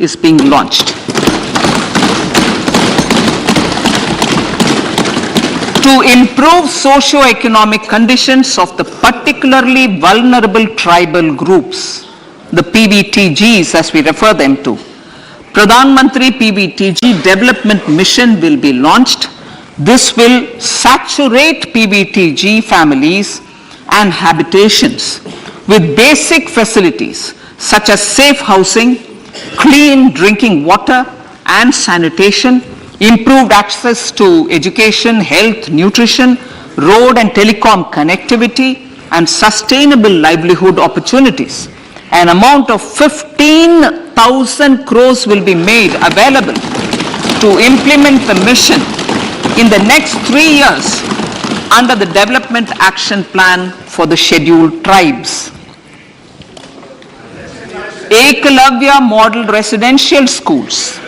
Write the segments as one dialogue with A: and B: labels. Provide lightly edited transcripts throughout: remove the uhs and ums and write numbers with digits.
A: is being launched. To improve socio-economic conditions of the particularly vulnerable tribal groups, the PVTGs as we refer them to, Pradhan Mantri PVTG Development Mission will be launched. This will saturate PVTG families and habitations with basic facilities such as safe housing, clean drinking water and sanitation, improved access to education, health, nutrition, road and telecom connectivity, and sustainable livelihood opportunities. An amount of 15,000 crores will be made available to implement the mission in the next 3 years under the Development Action Plan for the Scheduled Tribes. Ekalavya Model Residential Schools.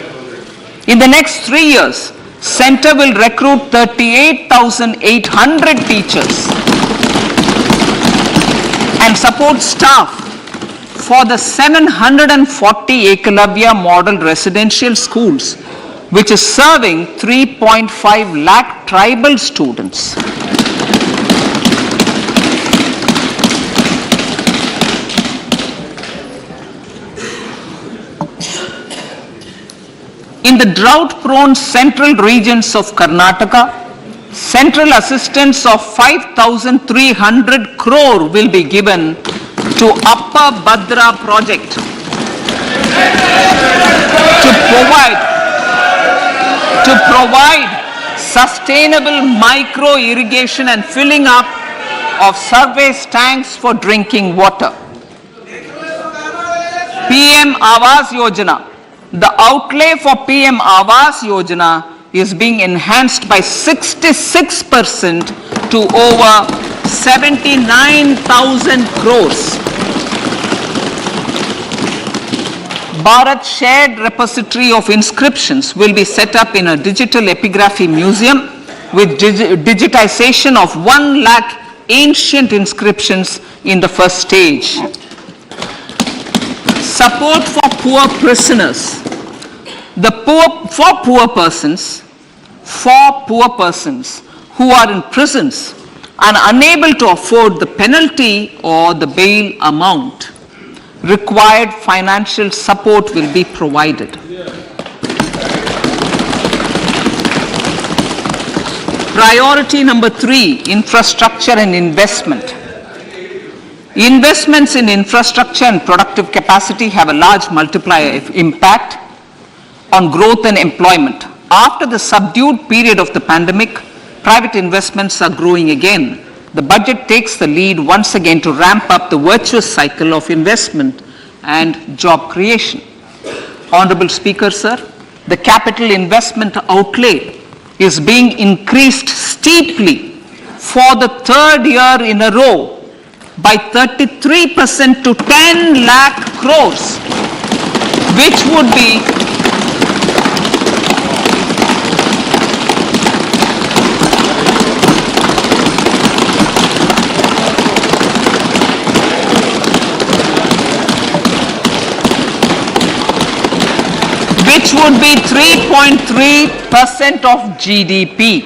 A: In the next 3 years, Center will recruit 38,800 teachers and support staff for the 740 Ekalavya Model Residential Schools, which is serving 3.5 lakh tribal students. In the drought-prone central regions of Karnataka, central assistance of 5,300 crore will be given to Upper Bhadra project to provide sustainable micro irrigation and filling up of surface tanks for drinking water. PM Awas Yojana. The outlay for PM Awas Yojana is being enhanced by 66% to over 79,000 crores. Bharat Shared Repository of Inscriptions will be set up in a digital epigraphy museum with digitization of 1 lakh ancient inscriptions in the first stage. Support for poor prisoners. For poor persons who are in prisons and unable to afford the penalty or the bail amount, required financial support will be provided. Priority number 3, infrastructure and investment. Investments in infrastructure and productive capacity have a large multiplier impact on growth and employment. After the subdued period of the pandemic, private investments are growing again. The budget takes the lead once again to ramp up the virtuous cycle of investment and job creation. Honorable Speaker, sir, the capital investment outlay is being increased steeply for the 3rd year in a row by 33% to 10 lakh crores, which would be which would be 3.3% of GDP.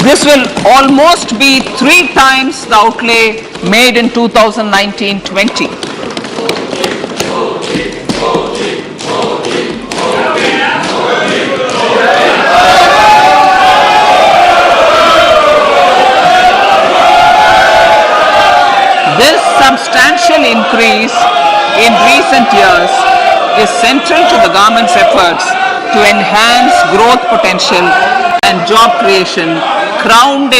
A: This will almost be 3 times the outlay made in 2019-20. This substantial increase in recent years is central to the government's efforts to enhance growth potential and job creation, crowd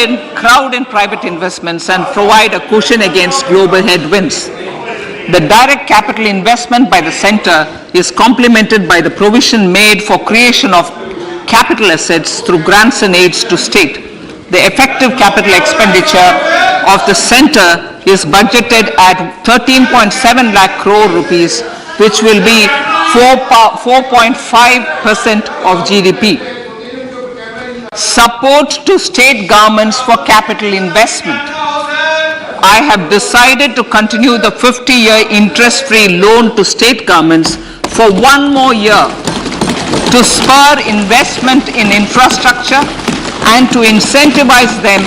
A: in private investments, and provide a cushion against global headwinds. The direct capital investment by the center is complemented by the provision made for creation of capital assets through grants and aids to state. The effective capital expenditure of the center is budgeted at 13.7 lakh crore rupees, which will be 4.5% of GDP. Support to state governments for capital investment. I have decided to continue the 50-year interest-free loan to state governments for one more year to spur investment in infrastructure and to incentivize them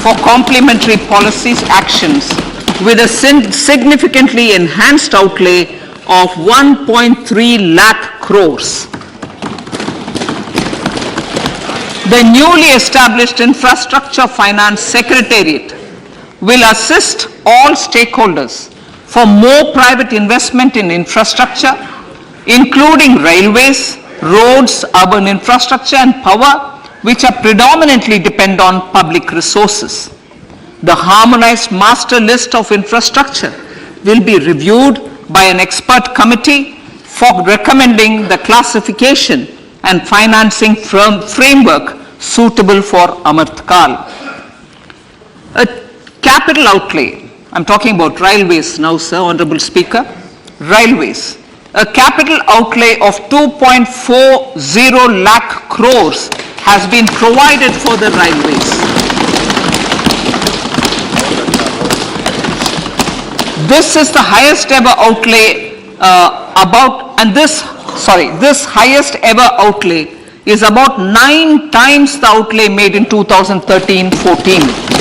A: for complementary policies actions with a significantly enhanced outlay of 1.3 lakh crores. The newly established Infrastructure Finance Secretariat will assist all stakeholders for more private investment in infrastructure, including railways, roads, urban infrastructure and power, which are predominantly depend on public resources. The harmonized master list of infrastructure will be reviewed by an expert committee for recommending the classification and financing framework suitable for Amrit Kal. A capital outlay, I'm talking about railways now, sir, Honorable Speaker, railways. A capital outlay of 2.40 lakh crores has been provided for the railways. This is the highest ever outlay this highest ever outlay is about 9 times the outlay made in 2013-14.